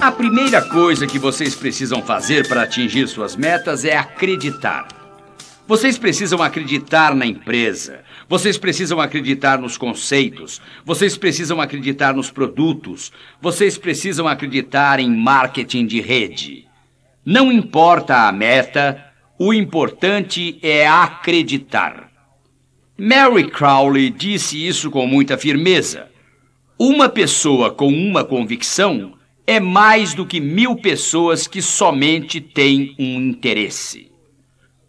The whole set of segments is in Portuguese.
A primeira coisa que vocês precisam fazer para atingir suas metas é acreditar. Vocês precisam acreditar na empresa, vocês precisam acreditar nos conceitos, vocês precisam acreditar nos produtos, vocês precisam acreditar em marketing de rede. Não importa a meta, o importante é acreditar. Mary Crowley disse isso com muita firmeza. Uma pessoa com uma convicção é mais do que 1000 pessoas que somente têm um interesse.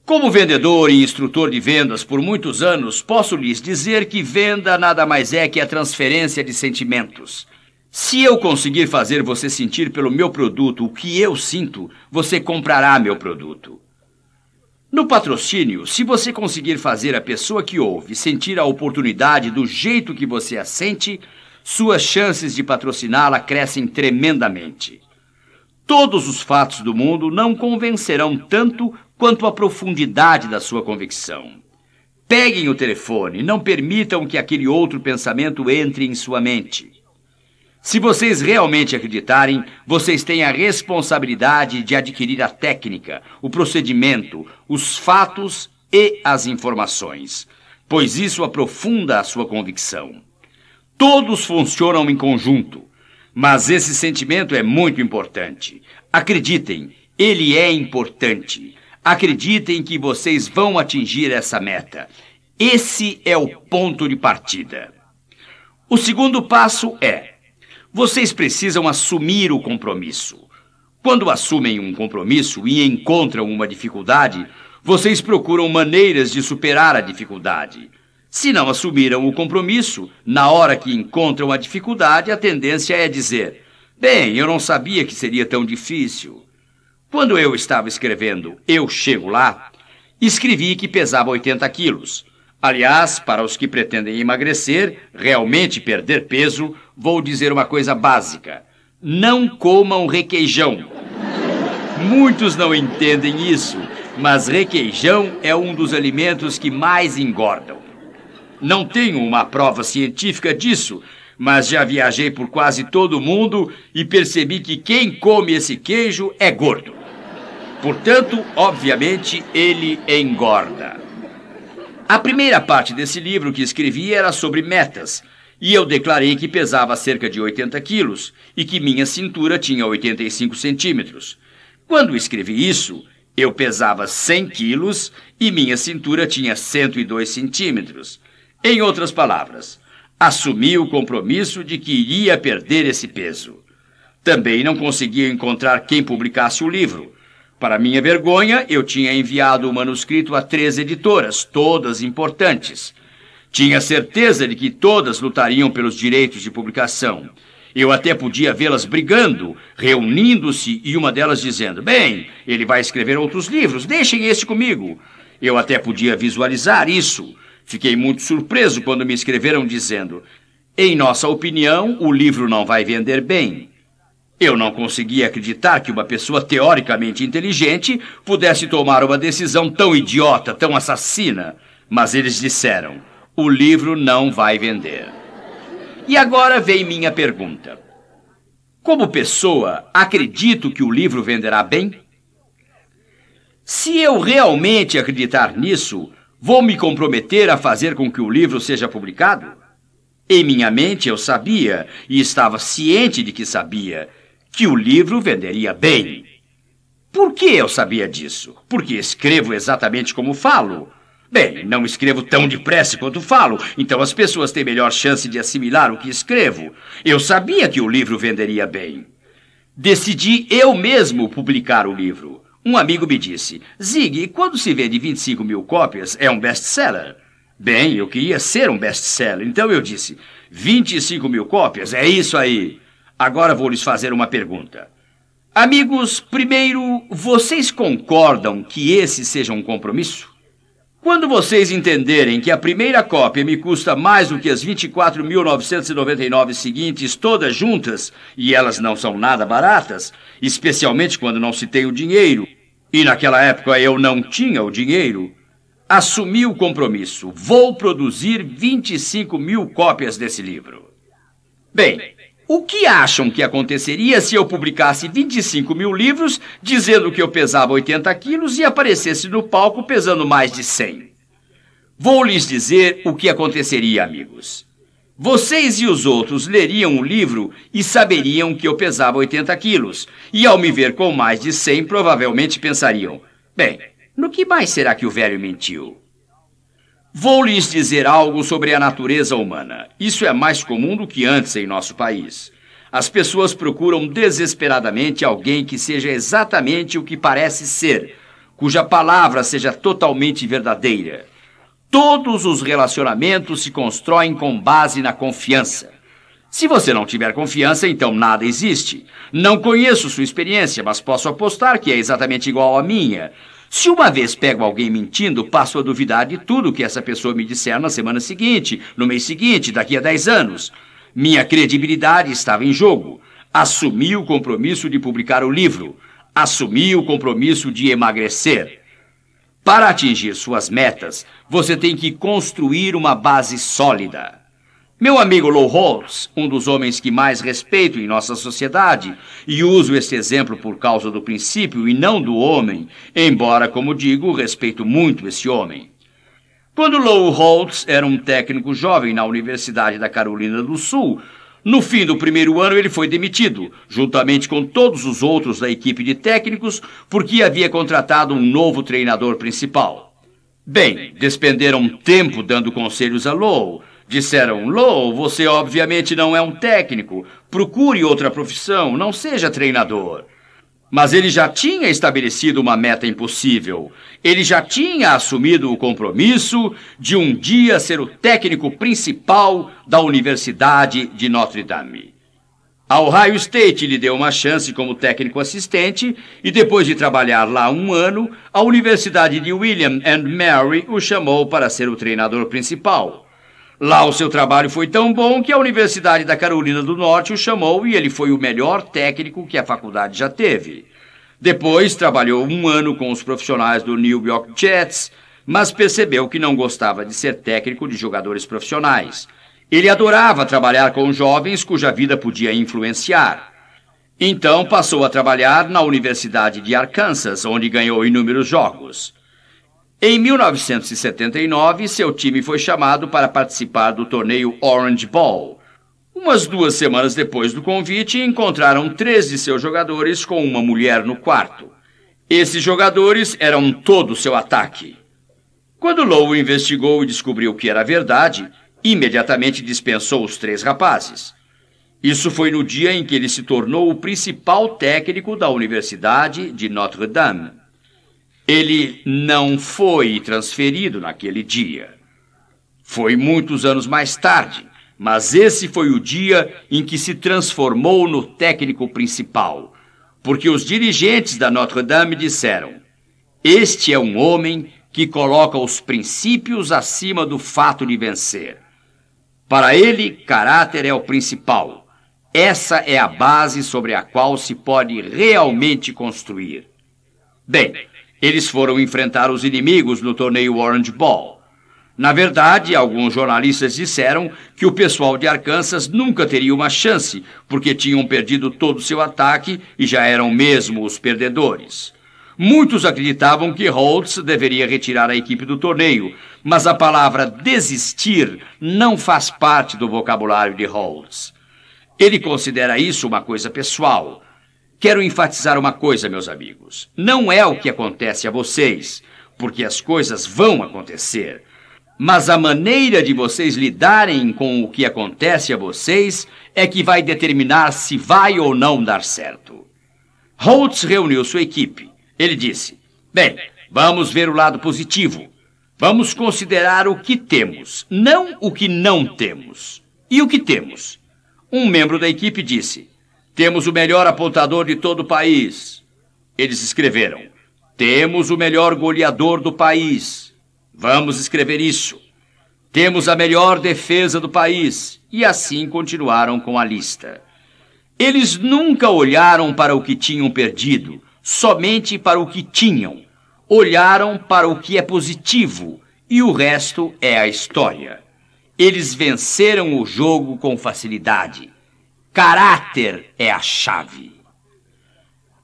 Como vendedor e instrutor de vendas por muitos anos, posso lhes dizer que venda nada mais é que a transferência de sentimentos. Se eu conseguir fazer você sentir pelo meu produto o que eu sinto, você comprará meu produto. No patrocínio, se você conseguir fazer a pessoa que ouve sentir a oportunidade do jeito que você a sente, suas chances de patrociná-la crescem tremendamente. Todos os fatos do mundo não convencerão tanto quanto a profundidade da sua convicção. Peguem o telefone, não permitam que aquele outro pensamento entre em sua mente. Se vocês realmente acreditarem, vocês têm a responsabilidade de adquirir a técnica, o procedimento, os fatos e as informações, pois isso aprofunda a sua convicção. Todos funcionam em conjunto, mas esse sentimento é muito importante. Acreditem, ele é importante. Acreditem que vocês vão atingir essa meta. Esse é o ponto de partida. O segundo passo é: vocês precisam assumir o compromisso. Quando assumem um compromisso e encontram uma dificuldade, vocês procuram maneiras de superar a dificuldade. Se não assumiram o compromisso, na hora que encontram a dificuldade, a tendência é dizer: bem, eu não sabia que seria tão difícil. Quando eu estava escrevendo Eu Chego Lá, escrevi que pesava 80 quilos. Aliás, para os que pretendem emagrecer, realmente perder peso, vou dizer uma coisa básica: não comam requeijão. Muitos não entendem isso, mas requeijão é um dos alimentos que mais engordam. Não tenho uma prova científica disso, mas já viajei por quase todo o mundo e percebi que quem come esse queijo é gordo. Portanto, obviamente, ele engorda. A primeira parte desse livro que escrevi era sobre metas, e eu declarei que pesava cerca de 80 quilos e que minha cintura tinha 85 centímetros. Quando escrevi isso, eu pesava 100 quilos e minha cintura tinha 102 centímetros. Em outras palavras, assumi o compromisso de que iria perder esse peso. Também não conseguia encontrar quem publicasse o livro. Para minha vergonha, eu tinha enviado o manuscrito a 3 editoras, todas importantes. Tinha certeza de que todas lutariam pelos direitos de publicação. Eu até podia vê-las brigando, reunindo-se e uma delas dizendo: bem, ele vai escrever outros livros, deixem este comigo. Eu até podia visualizar isso. Fiquei muito surpreso quando me escreveram dizendo: em nossa opinião, o livro não vai vender bem. Eu não conseguia acreditar que uma pessoa teoricamente inteligente pudesse tomar uma decisão tão idiota, tão assassina. Mas eles disseram: o livro não vai vender. E agora vem minha pergunta. Como pessoa, acredito que o livro venderá bem? Se eu realmente acreditar nisso, vou me comprometer a fazer com que o livro seja publicado? Em minha mente eu sabia, e estava ciente de que sabia, que o livro venderia bem. Por que eu sabia disso? Porque escrevo exatamente como falo. Bem, não escrevo tão depressa quanto falo, então as pessoas têm melhor chance de assimilar o que escrevo. Eu sabia que o livro venderia bem. Decidi eu mesmo publicar o livro. Um amigo me disse: Zig, quando se vende 25 mil cópias, é um best-seller. Bem, eu queria ser um best-seller, então eu disse: 25 mil cópias, é isso aí. Agora vou lhes fazer uma pergunta. Amigos, primeiro, vocês concordam que esse seja um compromisso? Quando vocês entenderem que a primeira cópia me custa mais do que as 24.999 seguintes todas juntas, e elas não são nada baratas, especialmente quando não se tem o dinheiro, e naquela época eu não tinha o dinheiro, assumi o compromisso. Vou produzir 25 mil cópias desse livro. Bem, O que acham que aconteceria se eu publicasse 25 mil livros dizendo que eu pesava 80 quilos e aparecesse no palco pesando mais de 100? Vou lhes dizer o que aconteceria, amigos. Vocês e os outros leriam o livro e saberiam que eu pesava 80 quilos. E ao me ver com mais de 100, provavelmente pensariam: bem, no que mais será que o velho mentiu? Vou lhes dizer algo sobre a natureza humana. Isso é mais comum do que antes em nosso país. As pessoas procuram desesperadamente alguém que seja exatamente o que parece ser, cuja palavra seja totalmente verdadeira. Todos os relacionamentos se constroem com base na confiança. Se você não tiver confiança, então nada existe. Não conheço sua experiência, mas posso apostar que é exatamente igual à minha. Se uma vez pego alguém mentindo, passo a duvidar de tudo que essa pessoa me disser na semana seguinte, no mês seguinte, daqui a 10 anos. Minha credibilidade estava em jogo. Assumi o compromisso de publicar o livro. Assumi o compromisso de emagrecer. Para atingir suas metas, você tem que construir uma base sólida. Meu amigo Lou Holtz, um dos homens que mais respeito em nossa sociedade, e uso este exemplo por causa do princípio e não do homem, embora, como digo, respeito muito esse homem. Quando Lou Holtz era um técnico jovem na Universidade da Carolina do Sul, no fim do primeiro ano ele foi demitido, juntamente com todos os outros da equipe de técnicos, porque havia contratado um novo treinador principal. Bem, despenderam tempo dando conselhos a Lou. Disseram: Lou, você obviamente não é um técnico. Procure outra profissão, não seja treinador. Mas ele já tinha estabelecido uma meta impossível. Ele já tinha assumido o compromisso de um dia ser o técnico principal da Universidade de Notre Dame. A Ohio State lhe deu uma chance como técnico assistente e depois de trabalhar lá um ano, a Universidade de William and Mary o chamou para ser o treinador principal. Lá o seu trabalho foi tão bom que a Universidade da Carolina do Norte o chamou e ele foi o melhor técnico que a faculdade já teve. Depois trabalhou um ano com os profissionais do New York Jets, mas percebeu que não gostava de ser técnico de jogadores profissionais. Ele adorava trabalhar com jovens cuja vida podia influenciar. Então passou a trabalhar na Universidade de Arkansas, onde ganhou inúmeros jogos. Em 1979, seu time foi chamado para participar do torneio Orange Bowl. Umas 2 semanas depois do convite, encontraram 3 de seus jogadores com uma mulher no quarto. Esses jogadores eram todo seu ataque. Quando Lou investigou e descobriu que era verdade, imediatamente dispensou os 3 rapazes. Isso foi no dia em que ele se tornou o principal técnico da Universidade de Notre Dame. Ele não foi transferido naquele dia. Foi muitos anos mais tarde, mas esse foi o dia em que se transformou no técnico principal, porque os dirigentes da Notre Dame disseram: este é um homem que coloca os princípios acima do fato de vencer. Para ele, caráter é o principal. Essa é a base sobre a qual se pode realmente construir. Bem, eles foram enfrentar os inimigos no torneio Orange Bowl. Na verdade, alguns jornalistas disseram que o pessoal de Arkansas nunca teria uma chance, porque tinham perdido todo o seu ataque e já eram mesmo os perdedores. Muitos acreditavam que Holtz deveria retirar a equipe do torneio, mas a palavra desistir não faz parte do vocabulário de Holtz. Ele considera isso uma coisa pessoal. Quero enfatizar uma coisa, meus amigos. Não é o que acontece a vocês, porque as coisas vão acontecer. Mas a maneira de vocês lidarem com o que acontece a vocês é que vai determinar se vai ou não dar certo. Holtz reuniu sua equipe. Ele disse: bem, vamos ver o lado positivo. Vamos considerar o que temos, não o que não temos. E o que temos? Um membro da equipe disse: temos o melhor apontador de todo o país. Eles escreveram: temos o melhor goleador do país. Vamos escrever isso. Temos a melhor defesa do país. E assim continuaram com a lista. Eles nunca olharam para o que tinham perdido, somente para o que tinham. Olharam para o que é positivo, e o resto é a história. Eles venceram o jogo com facilidade. Caráter é a chave.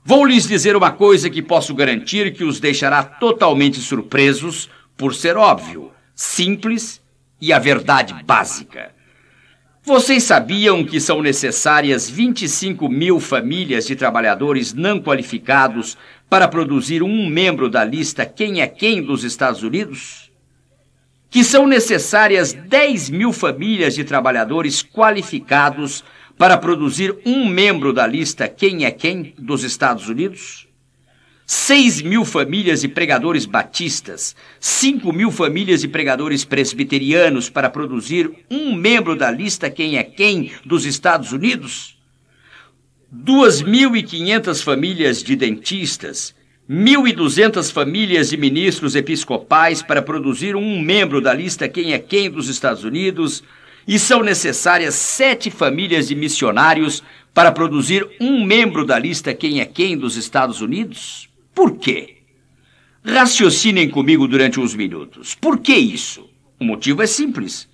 Vou lhes dizer uma coisa que posso garantir que os deixará totalmente surpresos por ser óbvio, simples e a verdade básica. Vocês sabiam que são necessárias 25 mil famílias de trabalhadores não qualificados para produzir um membro da lista Quem é Quem dos Estados Unidos? Que são necessárias 10 mil famílias de trabalhadores qualificados para produzir um membro da lista Quem é Quem dos Estados Unidos? 6 mil famílias de pregadores batistas, 5 mil famílias de pregadores presbiterianos para produzir um membro da lista Quem é Quem dos Estados Unidos? 2.500 famílias de dentistas, 1.200 famílias de ministros episcopais para produzir um membro da lista Quem é Quem dos Estados Unidos, e são necessárias 7 famílias de missionários para produzir um membro da lista Quem é Quem dos Estados Unidos? Por quê? Raciocinem comigo durante uns minutos. Por que isso? O motivo é simples.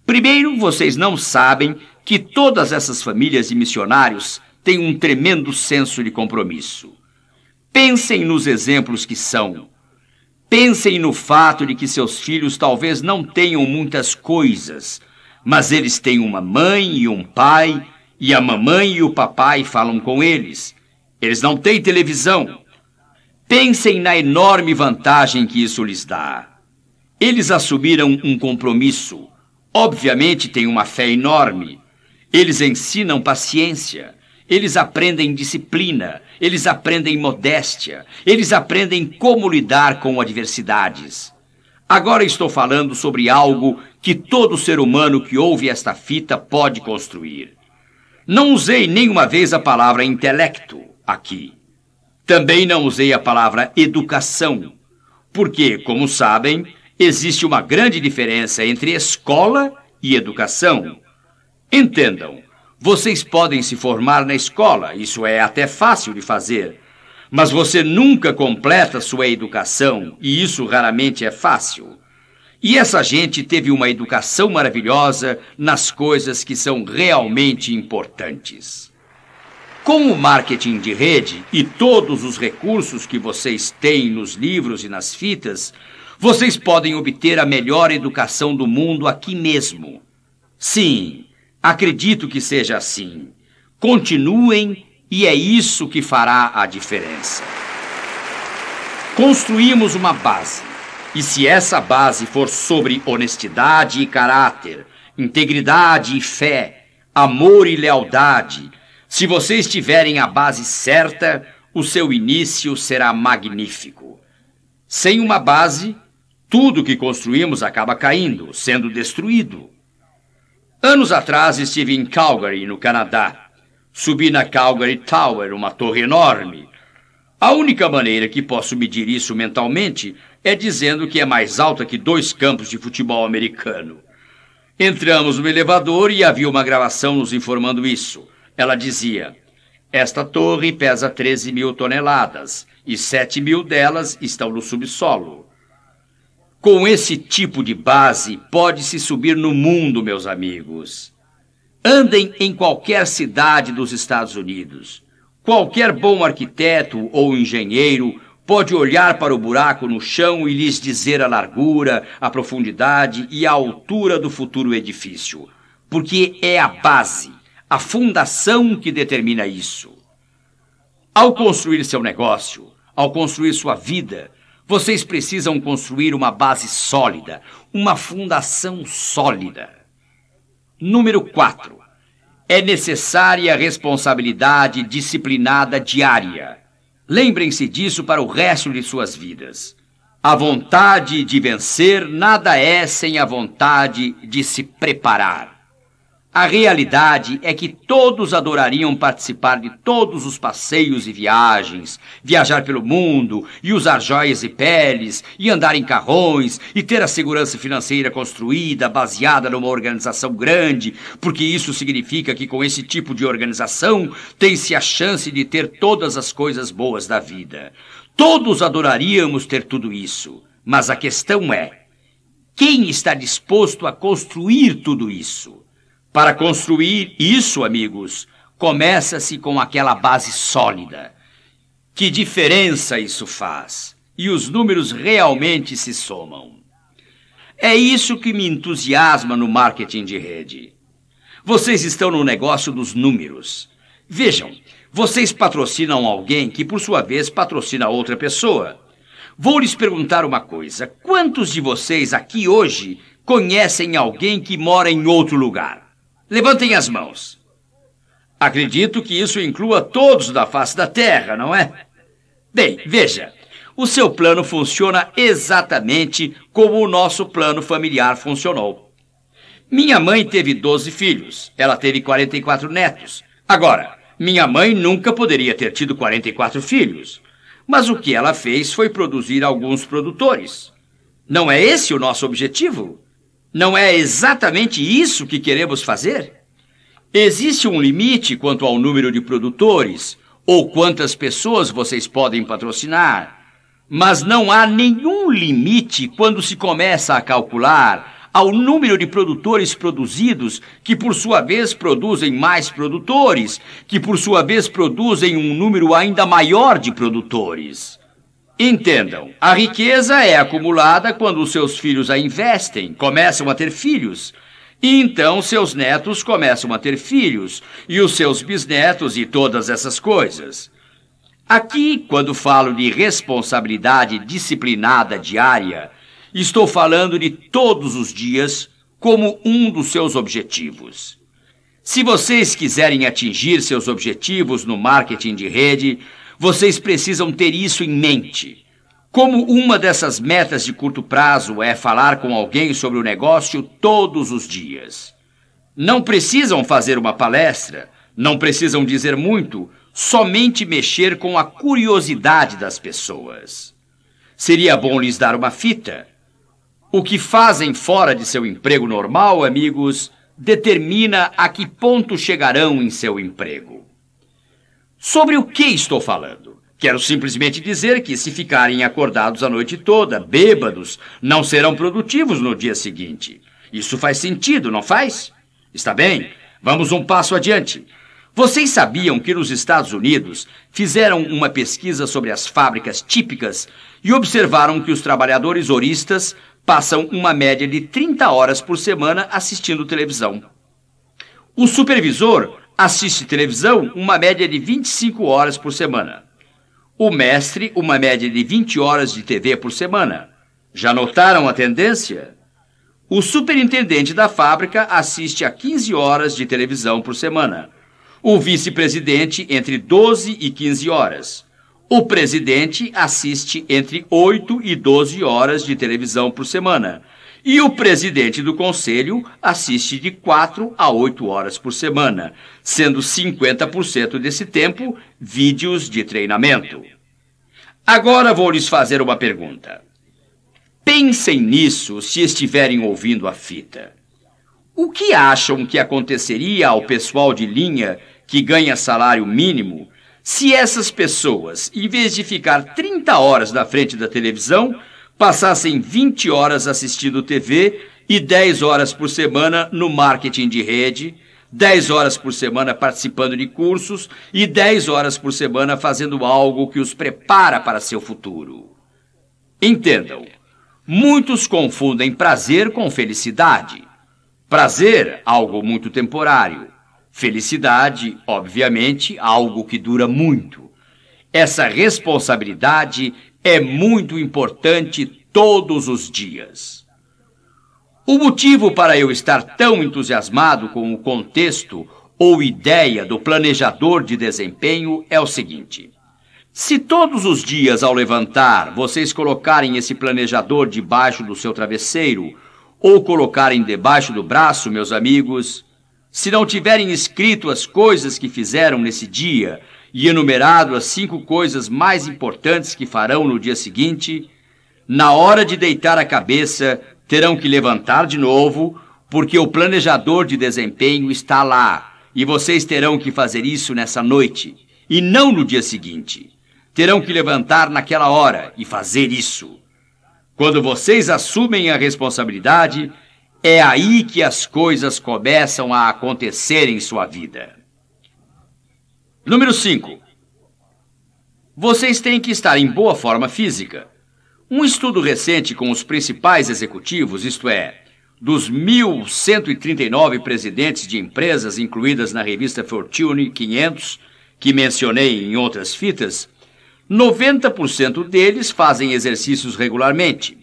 Primeiro, vocês não sabem que todas essas famílias de missionários têm um tremendo senso de compromisso. Pensem nos exemplos que são. Pensem no fato de que seus filhos talvez não tenham muitas coisas, mas eles têm uma mãe e um pai, e a mamãe e o papai falam com eles. Eles não têm televisão. Pensem na enorme vantagem que isso lhes dá. Eles assumiram um compromisso. Obviamente têm uma fé enorme. Eles ensinam paciência. Eles aprendem disciplina. Eles aprendem modéstia. Eles aprendem como lidar com adversidades. Agora estou falando sobre algo que todo ser humano que ouve esta fita pode construir. Não usei nenhuma vez a palavra intelecto aqui. Também não usei a palavra educação, porque, como sabem, existe uma grande diferença entre escola e educação. Entendam, vocês podem se formar na escola, isso é até fácil de fazer, mas você nunca completa sua educação, e isso raramente é fácil. E essa gente teve uma educação maravilhosa nas coisas que são realmente importantes. Com o marketing de rede e todos os recursos que vocês têm nos livros e nas fitas, vocês podem obter a melhor educação do mundo aqui mesmo. Sim, acredito que seja assim. Continuem e é isso que fará a diferença. Construímos uma base. E se essa base for sobre honestidade e caráter, integridade e fé, amor e lealdade, se vocês tiverem a base certa, o seu início será magnífico. Sem uma base, tudo que construímos acaba caindo, sendo destruído. Anos atrás estive em Calgary, no Canadá. Subi na Calgary Tower, uma torre enorme. A única maneira que posso medir isso mentalmente é dizendo que é mais alta que 2 campos de futebol americano. Entramos no elevador e havia uma gravação nos informando isso. Ela dizia: esta torre pesa 13 mil toneladas e 7 mil delas estão no subsolo. Com esse tipo de base, pode-se subir no mundo, meus amigos. Andem em qualquer cidade dos Estados Unidos. Qualquer bom arquiteto ou engenheiro pode olhar para o buraco no chão e lhes dizer a largura, a profundidade e a altura do futuro edifício, porque é a base, a fundação que determina isso. Ao construir seu negócio, ao construir sua vida, vocês precisam construir uma base sólida, uma fundação sólida. Número 4. É necessária a responsabilidade disciplinada diária. Lembrem-se disso para o resto de suas vidas. A vontade de vencer nada é sem a vontade de se preparar. A realidade é que todos adorariam participar de todos os passeios e viagens, viajar pelo mundo e usar joias e peles, e andar em carrões, e ter a segurança financeira construída, baseada numa organização grande, porque isso significa que com esse tipo de organização tem-se a chance de ter todas as coisas boas da vida. Todos adoraríamos ter tudo isso, mas a questão é: quem está disposto a construir tudo isso? Para construir isso, amigos, começa-se com aquela base sólida. Que diferença isso faz? E os números realmente se somam. É isso que me entusiasma no marketing de rede. Vocês estão no negócio dos números. Vejam, vocês patrocinam alguém que, por sua vez, patrocina outra pessoa. Vou lhes perguntar uma coisa. Quantos de vocês aqui hoje conhecem alguém que mora em outro lugar? Levantem as mãos. Acredito que isso inclua todos da face da Terra, não é? Bem, veja, o seu plano funciona exatamente como o nosso plano familiar funcionou. Minha mãe teve 12 filhos, ela teve 44 netos. Agora, minha mãe nunca poderia ter tido 44 filhos, mas o que ela fez foi produzir alguns produtores. Não é esse o nosso objetivo? Não é exatamente isso que queremos fazer? Existe um limite quanto ao número de produtores ou quantas pessoas vocês podem patrocinar, mas não há nenhum limite quando se começa a calcular ao número de produtores produzidos, que por sua vez produzem mais produtores, que por sua vez produzem um número ainda maior de produtores. Entendam, a riqueza é acumulada quando os seus filhos a investem, começam a ter filhos. E então seus netos começam a ter filhos, e os seus bisnetos e todas essas coisas. Aqui, quando falo de responsabilidade disciplinada diária, estou falando de todos os dias como um dos seus objetivos. Se vocês quiserem atingir seus objetivos no marketing de rede, vocês precisam ter isso em mente. Como uma dessas metas de curto prazo é falar com alguém sobre o negócio todos os dias. Não precisam fazer uma palestra, não precisam dizer muito, somente mexer com a curiosidade das pessoas. Seria bom lhes dar uma fita. O que fazem fora de seu emprego normal, amigos, determina a que ponto chegarão em seu emprego. Sobre o que estou falando? Quero simplesmente dizer que, se ficarem acordados a noite toda, bêbados, não serão produtivos no dia seguinte. Isso faz sentido, não faz? Está bem, vamos um passo adiante. Vocês sabiam que nos Estados Unidos fizeram uma pesquisa sobre as fábricas típicas e observaram que os trabalhadores horistas passam uma média de 30 horas por semana assistindo televisão. O supervisor assiste televisão uma média de 25 horas por semana. O mestre, uma média de 20 horas de TV por semana. Já notaram a tendência? O superintendente da fábrica assiste a 15 horas de televisão por semana. O vice-presidente entre 12 e 15 horas. O presidente assiste entre 8 e 12 horas de televisão por semana. E o presidente do conselho assiste de 4 a 8 horas por semana, sendo 50% desse tempo vídeos de treinamento. Agora vou lhes fazer uma pergunta. Pensem nisso se estiverem ouvindo a fita. O que acham que aconteceria ao pessoal de linha que ganha salário mínimo se essas pessoas, em vez de ficar 30 horas na frente da televisão, passassem 20 horas assistindo TV e 10 horas por semana no marketing de rede, 10 horas por semana participando de cursos e 10 horas por semana fazendo algo que os prepara para seu futuro? Entendam, muitos confundem prazer com felicidade. Prazer, algo muito temporário. Felicidade, obviamente, algo que dura muito. Essa responsabilidade é muito importante todos os dias. O motivo para eu estar tão entusiasmado com o contexto ou ideia do planejador de desempenho é o seguinte. Se todos os dias ao levantar vocês colocarem esse planejador debaixo do seu travesseiro ou colocarem debaixo do braço, meus amigos, se não tiverem escrito as coisas que fizeram nesse dia e enumerado as 5 coisas mais importantes que farão no dia seguinte, na hora de deitar a cabeça, terão que levantar de novo, porque o planejador de desempenho está lá, e vocês terão que fazer isso nessa noite, e não no dia seguinte. Terão que levantar naquela hora e fazer isso. Quando vocês assumem a responsabilidade, é aí que as coisas começam a acontecer em sua vida. Número 5. Vocês têm que estar em boa forma física. Um estudo recente com os principais executivos, isto é, dos 1.139 presidentes de empresas incluídas na revista Fortune 500, que mencionei em outras fitas, 90% deles fazem exercícios regularmente.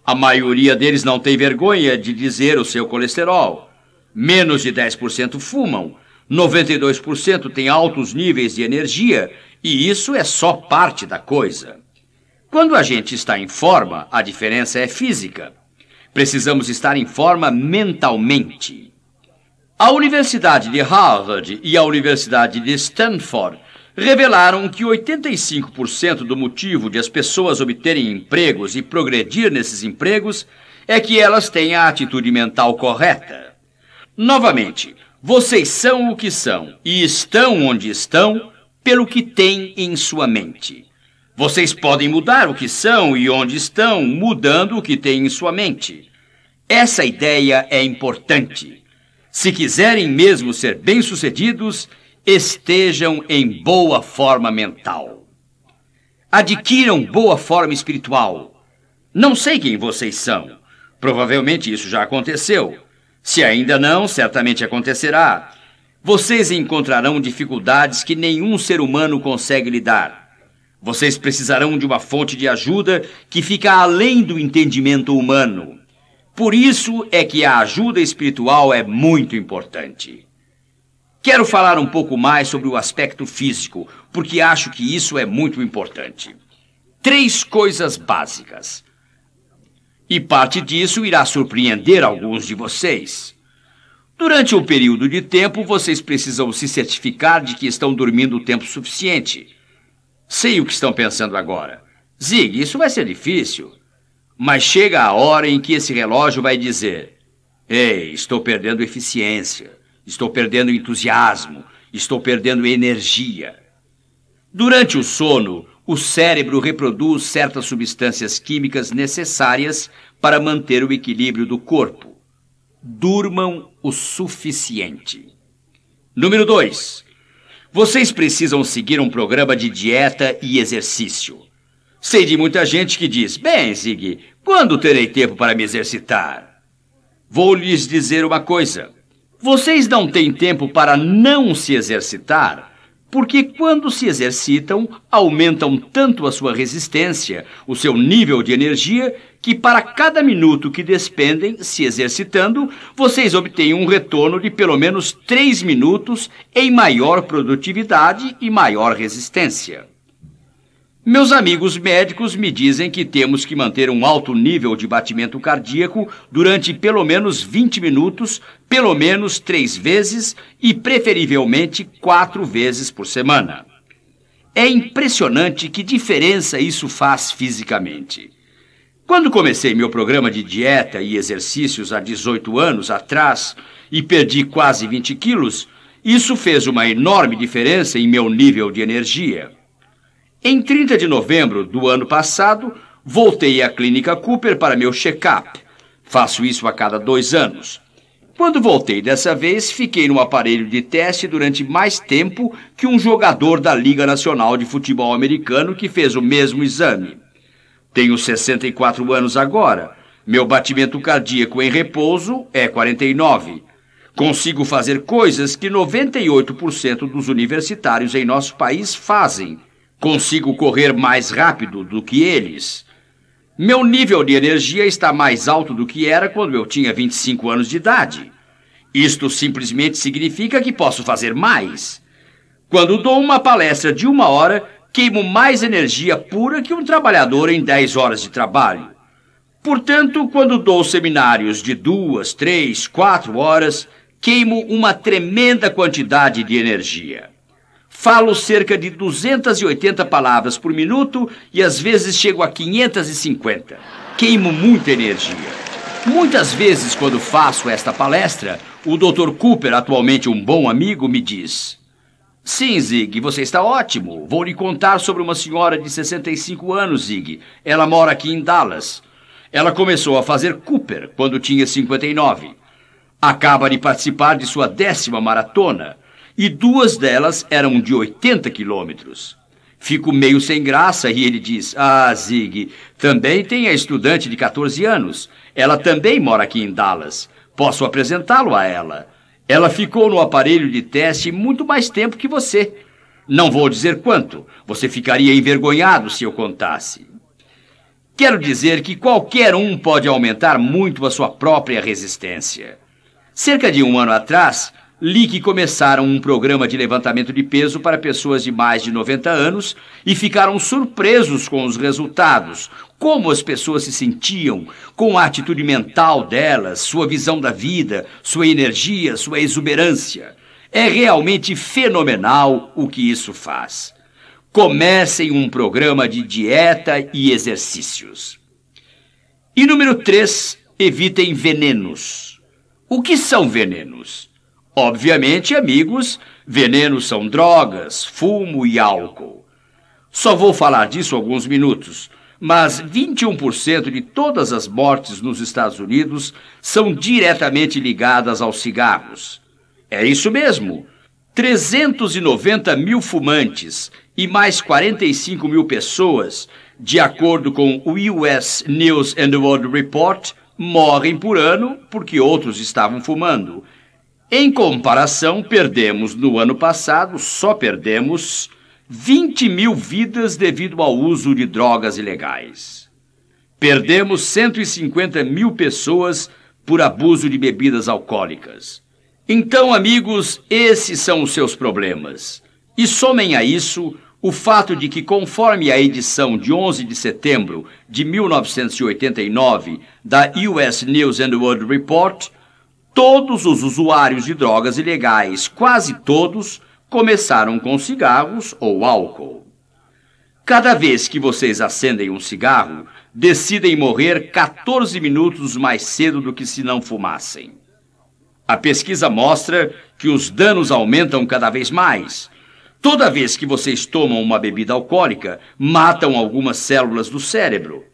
A maioria deles não tem vergonha de dizer o seu colesterol. Menos de 10% fumam. 92% têm altos níveis de energia, e isso é só parte da coisa. Quando a gente está em forma, a diferença é física. Precisamos estar em forma mentalmente. A Universidade de Harvard e a Universidade de Stanford revelaram que 85% do motivo de as pessoas obterem empregos e progredir nesses empregos é que elas têm a atitude mental correta. Novamente, vocês são o que são e estão onde estão pelo que têm em sua mente. Vocês podem mudar o que são e onde estão mudando o que têm em sua mente. Essa ideia é importante. Se quiserem mesmo ser bem-sucedidos, estejam em boa forma mental. Adquiram boa forma espiritual. Não sei quem vocês são. Provavelmente isso já aconteceu. Se ainda não, certamente acontecerá. Vocês encontrarão dificuldades que nenhum ser humano consegue lidar. Vocês precisarão de uma fonte de ajuda que fica além do entendimento humano. Por isso é que a ajuda espiritual é muito importante. Quero falar um pouco mais sobre o aspecto físico, porque acho que isso é muito importante. 3 coisas básicas. E parte disso irá surpreender alguns de vocês. Durante um período de tempo, vocês precisam se certificar de que estão dormindo o tempo suficiente. Sei o que estão pensando agora. Zig, isso vai ser difícil. Mas chega a hora em que esse relógio vai dizer: ei, estou perdendo eficiência, estou perdendo entusiasmo, estou perdendo energia. Durante o sono, o cérebro reproduz certas substâncias químicas necessárias para manter o equilíbrio do corpo. Durmam o suficiente. Número 2. Vocês precisam seguir um programa de dieta e exercício. Sei de muita gente que diz: bem, Zig, quando terei tempo para me exercitar? Vou lhes dizer uma coisa. Vocês não têm tempo para não se exercitar, porque quando se exercitam, aumentam tanto a sua resistência, o seu nível de energia, que para cada minuto que despendem se exercitando, vocês obtêm um retorno de pelo menos 3 minutos em maior produtividade e maior resistência. Meus amigos médicos me dizem que temos que manter um alto nível de batimento cardíaco durante pelo menos 20 minutos, pelo menos 3 vezes e preferivelmente 4 vezes por semana. É impressionante que diferença isso faz fisicamente. Quando comecei meu programa de dieta e exercícios há 18 anos atrás e perdi quase 20 quilos, isso fez uma enorme diferença em meu nível de energia. Em 30 de novembro do ano passado, voltei à Clínica Cooper para meu check-up. Faço isso a cada 2 anos. Quando voltei dessa vez, fiquei no aparelho de teste durante mais tempo que um jogador da Liga Nacional de Futebol Americano que fez o mesmo exame. Tenho 64 anos agora. Meu batimento cardíaco em repouso é 49. Consigo fazer coisas que 98% dos universitários em nosso país fazem. Consigo correr mais rápido do que eles. Meu nível de energia está mais alto do que era quando eu tinha 25 anos de idade. Isto simplesmente significa que posso fazer mais. Quando dou uma palestra de 1 hora, queimo mais energia pura que um trabalhador em 10 horas de trabalho. Portanto, quando dou seminários de 2, 3, 4 horas, queimo uma tremenda quantidade de energia. Falo cerca de 280 palavras por minuto e às vezes chego a 550. Queimo muita energia. Muitas vezes, quando faço esta palestra, o Dr. Cooper, atualmente um bom amigo, me diz: sim, Zig, você está ótimo. Vou lhe contar sobre uma senhora de 65 anos, Zig. Ela mora aqui em Dallas. Ela começou a fazer Cooper quando tinha 59. Acaba de participar de sua 10ª maratona. e 2 delas eram de 80 quilômetros. Fico meio sem graça e ele diz: "Ah, Zig, também tem a estudante de 14 anos. Ela também mora aqui em Dallas. Posso apresentá-lo a ela. Ela ficou no aparelho de teste muito mais tempo que você. Não vou dizer quanto. Você ficaria envergonhado se eu contasse." Quero dizer que qualquer um pode aumentar muito a sua própria resistência. Cerca de 1 ano atrás, li que começaram um programa de levantamento de peso para pessoas de mais de 90 anos e ficaram surpresos com os resultados, como as pessoas se sentiam, com a atitude mental delas, sua visão da vida, sua energia, sua exuberância. É realmente fenomenal o que isso faz. Comecem um programa de dieta e exercícios. E número 3, evitem venenos. O que são venenos? Obviamente, amigos, venenos são drogas, fumo e álcool. Só vou falar disso alguns minutos, mas 21% de todas as mortes nos Estados Unidos são diretamente ligadas aos cigarros. É isso mesmo. 390 mil fumantes e mais 45 mil pessoas, de acordo com o US News and World Report, morrem por ano porque outros estavam fumando. Em comparação, perdemos no ano passado, só perdemos 20 mil vidas devido ao uso de drogas ilegais. Perdemos 150 mil pessoas por abuso de bebidas alcoólicas. Então, amigos, esses são os seus problemas. E somem a isso o fato de que, conforme a edição de 11 de setembro de 1989 da US News and World Report, todos os usuários de drogas ilegais, quase todos, começaram com cigarros ou álcool. Cada vez que vocês acendem um cigarro, decidem morrer 14 minutos mais cedo do que se não fumassem. A pesquisa mostra que os danos aumentam cada vez mais. Toda vez que vocês tomam uma bebida alcoólica, matam algumas células do cérebro.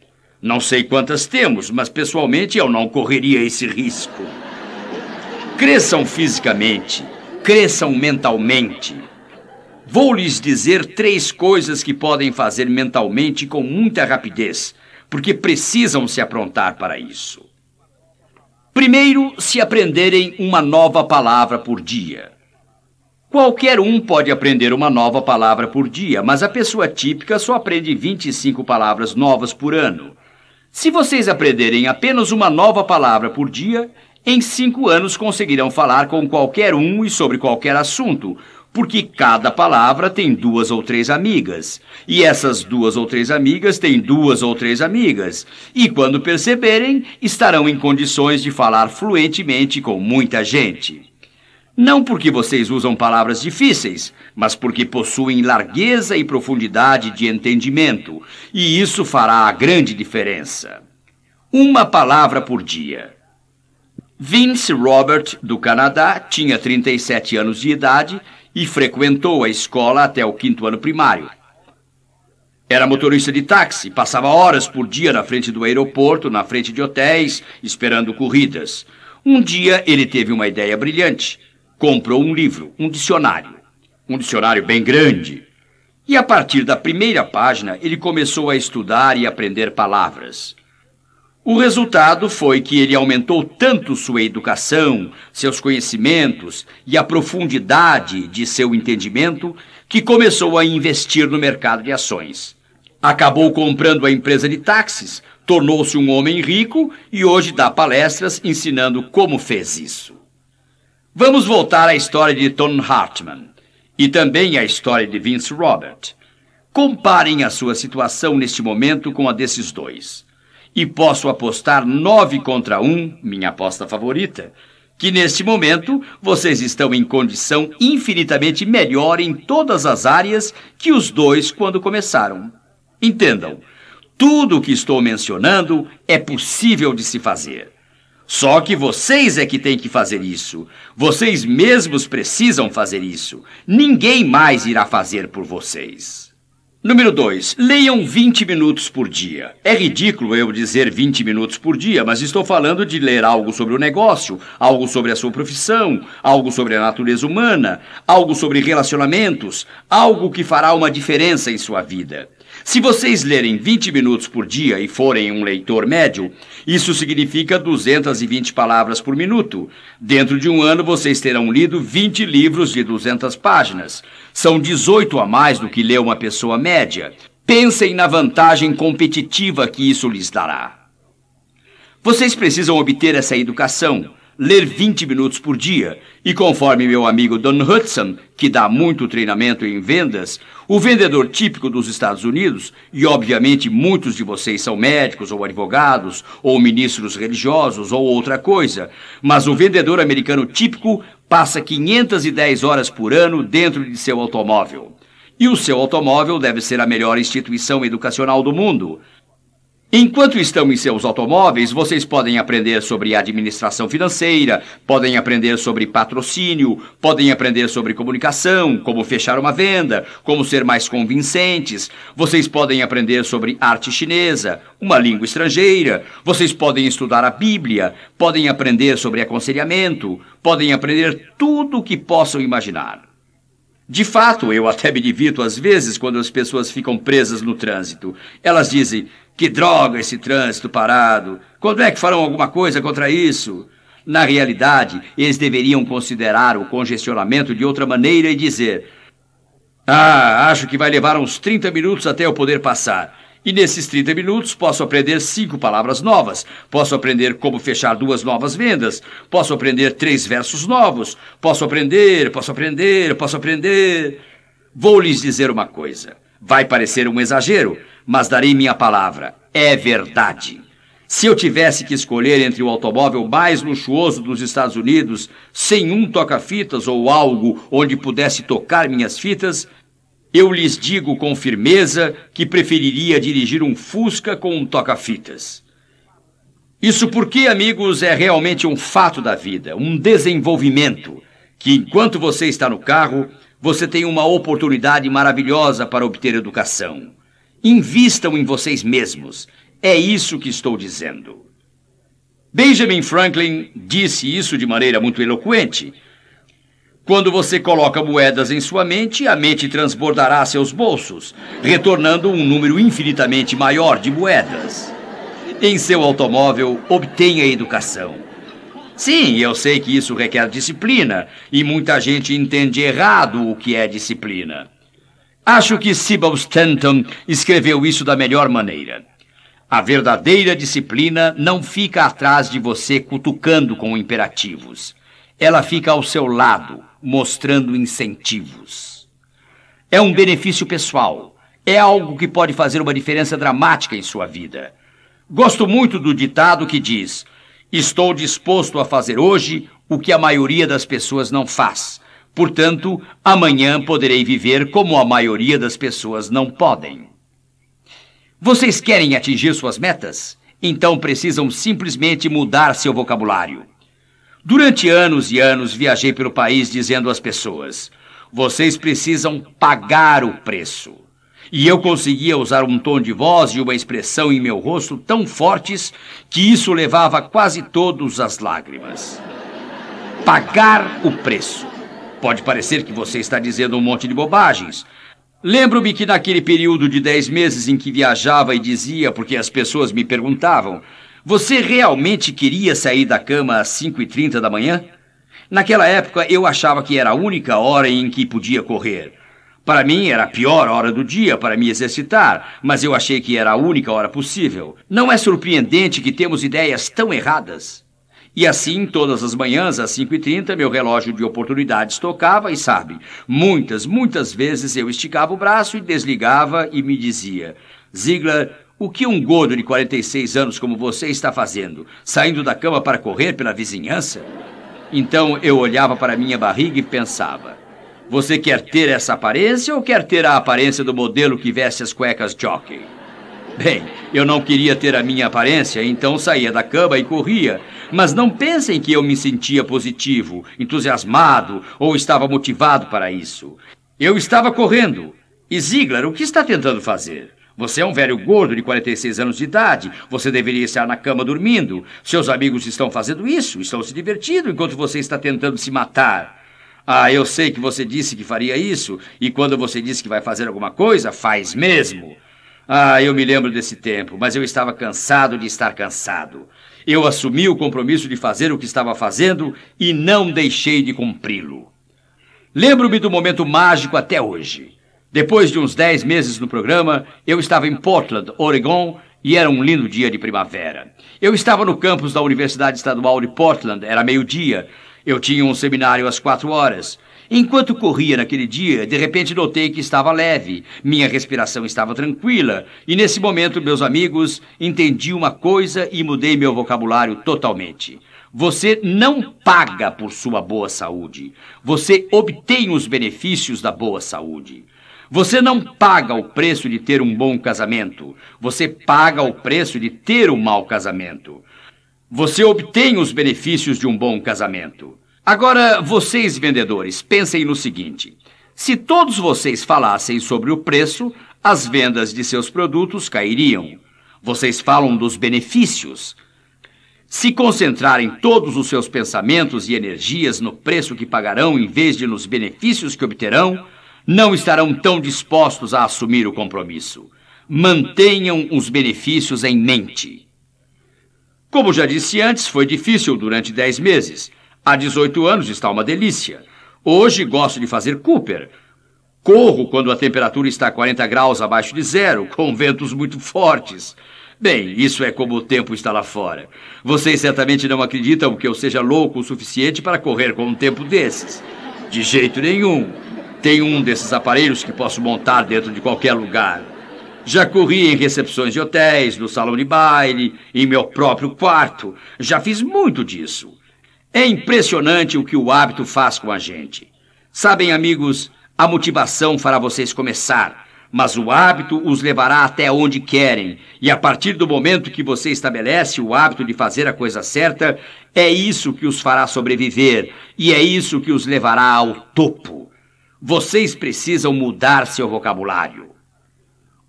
Não sei quantas temos, mas pessoalmente eu não correria esse risco. Cresçam fisicamente, cresçam mentalmente. Vou lhes dizer 3 coisas que podem fazer mentalmente com muita rapidez, porque precisam se aprontar para isso. Primeiro, se aprenderem uma nova palavra por dia. Qualquer um pode aprender uma nova palavra por dia, mas a pessoa típica só aprende 25 palavras novas por ano. Se vocês aprenderem apenas uma nova palavra por dia, em 5 anos conseguirão falar com qualquer um e sobre qualquer assunto, porque cada palavra tem 2 ou 3 amigas, e essas 2 ou 3 amigas têm 2 ou 3 amigas, e quando perceberem, estarão em condições de falar fluentemente com muita gente. Não porque vocês usam palavras difíceis, mas porque possuem largueza e profundidade de entendimento, e isso fará a grande diferença. Uma palavra por dia. Vince Robert, do Canadá, tinha 37 anos de idade e frequentou a escola até o 5º ano primário. Era motorista de táxi, passava horas por dia na frente do aeroporto, na frente de hotéis, esperando corridas. Um dia ele teve uma ideia brilhante. Comprou um livro, um dicionário bem grande. E a partir da primeira página, ele começou a estudar e aprender palavras. O resultado foi que ele aumentou tanto sua educação, seus conhecimentos e a profundidade de seu entendimento que começou a investir no mercado de ações. Acabou comprando a empresa de táxis, tornou-se um homem rico e hoje dá palestras ensinando como fez isso. Vamos voltar à história de Thom Hartmann e também à história de Vince Robert. Comparem a sua situação neste momento com a desses dois. E posso apostar 9 contra 1, minha aposta favorita, que neste momento vocês estão em condição infinitamente melhor em todas as áreas que os dois quando começaram. Entendam, tudo o que estou mencionando é possível de se fazer. Só que vocês é que têm que fazer isso. Vocês mesmos precisam fazer isso. Ninguém mais irá fazer por vocês. Número 2. Leiam 20 minutos por dia. É ridículo eu dizer 20 minutos por dia, mas estou falando de ler algo sobre o negócio, algo sobre a sua profissão, algo sobre a natureza humana, algo sobre relacionamentos, algo que fará uma diferença em sua vida. Se vocês lerem 20 minutos por dia e forem um leitor médio, isso significa 220 palavras por minuto. Dentro de um ano, vocês terão lido 20 livros de 200 páginas. São 18 a mais do que lê uma pessoa média. Pensem na vantagem competitiva que isso lhes dará. Vocês precisam obter essa educação, ler 20 minutos por dia. E conforme meu amigo Don Hudson, que dá muito treinamento em vendas, o vendedor típico dos Estados Unidos, e obviamente muitos de vocês são médicos ou advogados, ou ministros religiosos, ou outra coisa, mas o vendedor americano típico passa 510 horas por ano dentro de seu automóvel. E o seu automóvel deve ser a melhor instituição educacional do mundo. Enquanto estão em seus automóveis, vocês podem aprender sobre administração financeira, podem aprender sobre patrocínio, podem aprender sobre comunicação, como fechar uma venda, como ser mais convincentes. Vocês podem aprender sobre arte chinesa, uma língua estrangeira. Vocês podem estudar a Bíblia, podem aprender sobre aconselhamento, podem aprender tudo o que possam imaginar. De fato, eu até me divirto às vezes quando as pessoas ficam presas no trânsito. Elas dizem: que droga esse trânsito parado! Quando é que farão alguma coisa contra isso? Na realidade, eles deveriam considerar o congestionamento de outra maneira e dizer: acho que vai levar uns 30 minutos até eu poder passar. E nesses 30 minutos posso aprender 5 palavras novas, posso aprender como fechar 2 novas vendas, posso aprender 3 versos novos, posso aprender. Vou lhes dizer uma coisa. Vai parecer um exagero, mas darei minha palavra. É verdade. Se eu tivesse que escolher entre o automóvel mais luxuoso dos Estados Unidos, sem um toca-fitas ou algo onde pudesse tocar minhas fitas, eu lhes digo com firmeza que preferiria dirigir um Fusca com um toca-fitas. Isso porque, amigos, é realmente um fato da vida, um desenvolvimento, que enquanto você está no carro, você tem uma oportunidade maravilhosa para obter educação. Invistam em vocês mesmos. É isso que estou dizendo. Benjamin Franklin disse isso de maneira muito eloquente. Quando você coloca moedas em sua mente, a mente transbordará seus bolsos, retornando um número infinitamente maior de moedas. Em seu automóvel, obtenha educação. Sim, eu sei que isso requer disciplina, e muita gente entende errado o que é disciplina. Acho que Sybil Stanton escreveu isso da melhor maneira. A verdadeira disciplina não fica atrás de você cutucando com imperativos. Ela fica ao seu lado, mostrando incentivos. É um benefício pessoal. É algo que pode fazer uma diferença dramática em sua vida. Gosto muito do ditado que diz: estou disposto a fazer hoje o que a maioria das pessoas não faz. Portanto, amanhã poderei viver como a maioria das pessoas não podem. Vocês querem atingir suas metas? Então precisam simplesmente mudar seu vocabulário. Durante anos e anos viajei pelo país dizendo às pessoas: vocês precisam pagar o preço. E eu conseguia usar um tom de voz e uma expressão em meu rosto tão fortes que isso levava quase todos às lágrimas. Pagar o preço. Pode parecer que você está dizendo um monte de bobagens. Lembro-me que naquele período de 10 meses em que viajava e dizia, porque as pessoas me perguntavam: você realmente queria sair da cama às 5h30 da manhã? Naquela época eu achava que era a única hora em que podia correr. Para mim era a pior hora do dia para me exercitar, mas eu achei que era a única hora possível. Não é surpreendente que temos ideias tão erradas? E assim, todas as manhãs, às 5h30, meu relógio de oportunidades tocava e, sabe, muitas vezes eu esticava o braço e desligava e me dizia: Ziegler, o que um gordo de 46 anos como você está fazendo? Saindo da cama para correr pela vizinhança? Então eu olhava para minha barriga e pensava: você quer ter essa aparência ou quer ter a aparência do modelo que veste as cuecas jockey? Bem, eu não queria ter a minha aparência, então saía da cama e corria. Mas não pensem que eu me sentia positivo, entusiasmado ou estava motivado para isso. Eu estava correndo. E Ziegler, o que está tentando fazer? Você é um velho gordo de 46 anos de idade. Você deveria estar na cama dormindo. Seus amigos estão fazendo isso, estão se divertindo enquanto você está tentando se matar. Ah, eu sei que você disse que faria isso, e quando você disse que vai fazer alguma coisa, faz mesmo. Ah, eu me lembro desse tempo, mas eu estava cansado de estar cansado. Eu assumi o compromisso de fazer o que estava fazendo e não deixei de cumpri-lo. Lembro-me do momento mágico até hoje. Depois de uns 10 meses no programa, eu estava em Portland, Oregon, e era um lindo dia de primavera. Eu estava no campus da Universidade Estadual de Portland, era meio-dia. Eu tinha um seminário às 4 horas. Enquanto corria naquele dia, de repente notei que estava leve, minha respiração estava tranquila, e nesse momento, meus amigos, entendi uma coisa e mudei meu vocabulário totalmente. Você não paga por sua boa saúde. Você obtém os benefícios da boa saúde. Você não paga o preço de ter um bom casamento. Você paga o preço de ter um mau casamento. Você obtém os benefícios de um bom casamento. Agora, vocês vendedores, pensem no seguinte. Se todos vocês falassem sobre o preço, as vendas de seus produtos cairiam. Vocês falam dos benefícios. Se concentrarem todos os seus pensamentos e energias no preço que pagarão em vez de nos benefícios que obterão, não estarão tão dispostos a assumir o compromisso. Mantenham os benefícios em mente. Como já disse antes, foi difícil durante 10 meses. Há 18 anos está uma delícia. Hoje gosto de fazer Cooper. Corro quando a temperatura está 40 graus abaixo de zero, com ventos muito fortes. Bem, isso é como o tempo está lá fora. Vocês certamente não acreditam que eu seja louco o suficiente para correr com um tempo desses. De jeito nenhum. Tenho um desses aparelhos que posso montar dentro de qualquer lugar. Já corri em recepções de hotéis, no salão de baile, em meu próprio quarto. Já fiz muito disso. É impressionante o que o hábito faz com a gente. Sabem, amigos, a motivação fará vocês começar, mas o hábito os levará até onde querem. E a partir do momento que você estabelece o hábito de fazer a coisa certa, é isso que os fará sobreviver e é isso que os levará ao topo. Vocês precisam mudar seu vocabulário.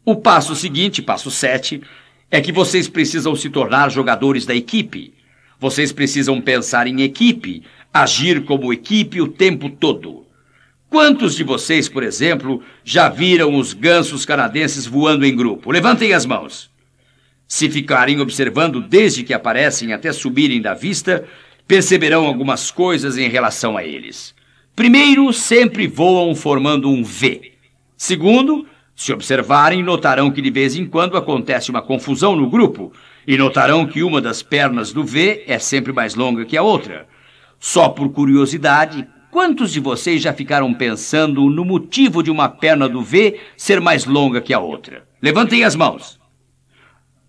O passo seguinte, passo 7, é que vocês precisam se tornar jogadores da equipe. Vocês precisam pensar em equipe, agir como equipe o tempo todo. Quantos de vocês, por exemplo, já viram os gansos canadenses voando em grupo? Levantem as mãos. Se ficarem observando desde que aparecem até subirem da vista, perceberão algumas coisas em relação a eles. Primeiro, sempre voam formando um V. Segundo, se observarem, notarão que de vez em quando acontece uma confusão no grupo e notarão que uma das pernas do V é sempre mais longa que a outra. Só por curiosidade, quantos de vocês já ficaram pensando no motivo de uma perna do V ser mais longa que a outra? Levantem as mãos.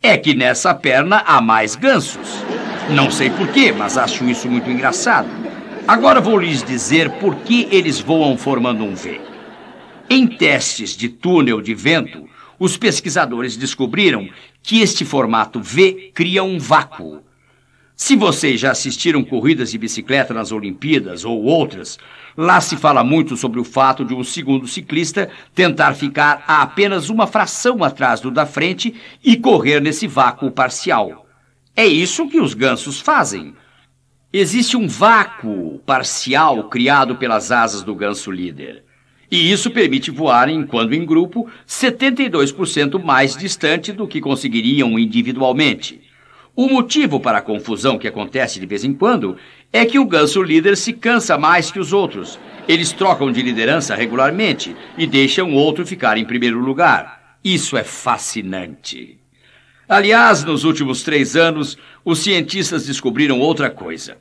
É que nessa perna há mais gansos. Não sei porquê, mas acho isso muito engraçado. Agora vou lhes dizer por que eles voam formando um V. Em testes de túnel de vento, os pesquisadores descobriram que este formato V cria um vácuo. Se vocês já assistiram corridas de bicicleta nas Olimpíadas ou outras, lá se fala muito sobre o fato de um segundo ciclista tentar ficar a apenas uma fração atrás do da frente e correr nesse vácuo parcial. É isso que os gansos fazem. Existe um vácuo parcial criado pelas asas do ganso líder. E isso permite voarem, quando em grupo, 72% mais distante do que conseguiriam individualmente. O motivo para a confusão que acontece de vez em quando é que o ganso líder se cansa mais que os outros. Eles trocam de liderança regularmente e deixam o outro ficar em primeiro lugar. Isso é fascinante. Aliás, nos últimos 3 anos, os cientistas descobriram outra coisa.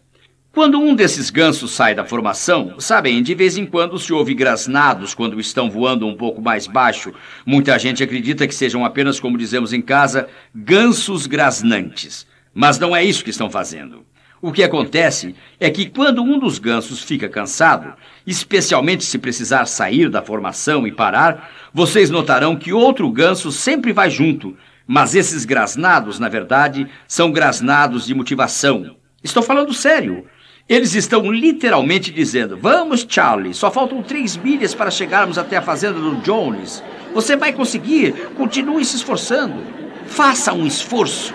Quando um desses gansos sai da formação, sabem, de vez em quando se ouve grasnados quando estão voando um pouco mais baixo. Muita gente acredita que sejam apenas, como dizemos em casa, gansos grasnantes. Mas não é isso que estão fazendo. O que acontece é que quando um dos gansos fica cansado, especialmente se precisar sair da formação e parar, vocês notarão que outro ganso sempre vai junto. Mas esses grasnados, na verdade, são grasnados de motivação. Estou falando sério. Eles estão literalmente dizendo: vamos, Charlie, só faltam 3 milhas para chegarmos até a fazenda do Jones. Você vai conseguir, continue se esforçando. Faça um esforço.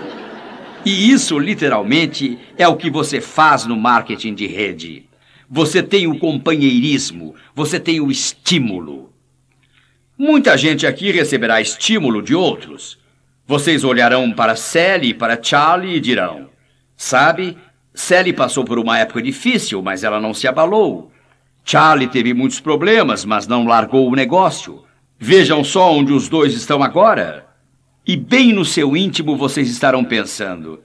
E isso, literalmente, é o que você faz no marketing de rede. Você tem o companheirismo, você tem o estímulo. Muita gente aqui receberá estímulo de outros. Vocês olharão para Sally e para Charlie e dirão: sabe, Sally passou por uma época difícil, mas ela não se abalou. Charlie teve muitos problemas, mas não largou o negócio. Vejam só onde os dois estão agora. E bem no seu íntimo vocês estarão pensando: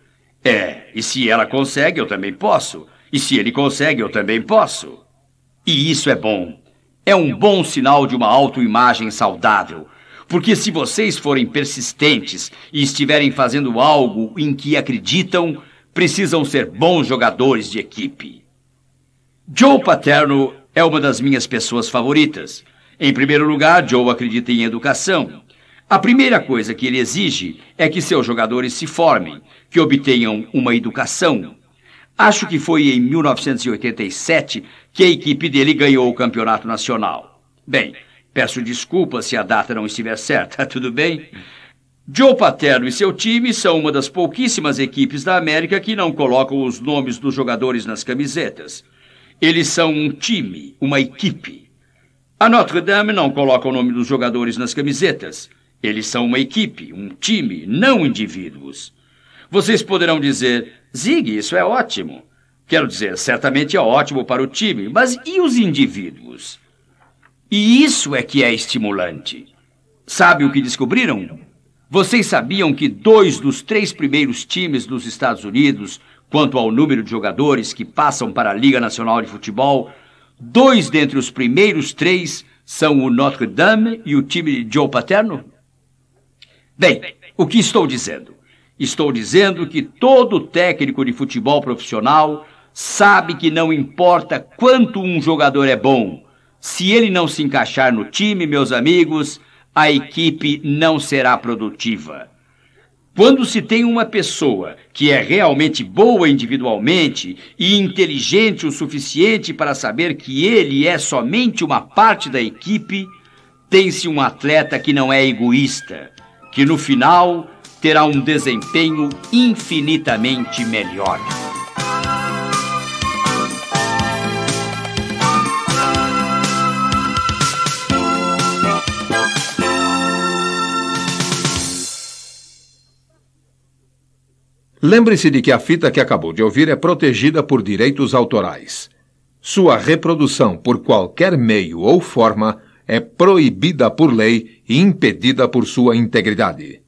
e se ela consegue, eu também posso. E se ele consegue, eu também posso. E isso é bom. É um bom sinal de uma autoimagem saudável. Porque se vocês forem persistentes e estiverem fazendo algo em que acreditam, precisam ser bons jogadores de equipe. Joe Paterno é uma das minhas pessoas favoritas. Em primeiro lugar, Joe acredita em educação. A primeira coisa que ele exige é que seus jogadores se formem, que obtenham uma educação. Acho que foi em 1987 que a equipe dele ganhou o campeonato nacional. Bem, peço desculpas se a data não estiver certa, tudo bem? Joe Paterno e seu time são uma das pouquíssimas equipes da América que não colocam os nomes dos jogadores nas camisetas. Eles são um time, uma equipe. A Notre Dame não coloca o nome dos jogadores nas camisetas. Eles são uma equipe, um time, não indivíduos. Vocês poderão dizer: Zig, isso é ótimo. Quero dizer, certamente é ótimo para o time, mas e os indivíduos? E isso é que é estimulante. Sabe o que descobriram? Vocês sabiam que 2 dos 3 primeiros times dos Estados Unidos, quanto ao número de jogadores que passam para a Liga Nacional de Futebol, 2 dentre os primeiros 3 são o Notre Dame e o time de Joe Paterno? Bem, o que estou dizendo? Estou dizendo que todo técnico de futebol profissional sabe que não importa quanto um jogador é bom. Se ele não se encaixar no time, meus amigos, a equipe não será produtiva. Quando se tem uma pessoa que é realmente boa individualmente e inteligente o suficiente para saber que ele é somente uma parte da equipe, tem-se um atleta que não é egoísta, que no final terá um desempenho infinitamente melhor. Lembre-se de que a fita que acabou de ouvir é protegida por direitos autorais. Sua reprodução por qualquer meio ou forma é proibida por lei e impedida por sua integridade.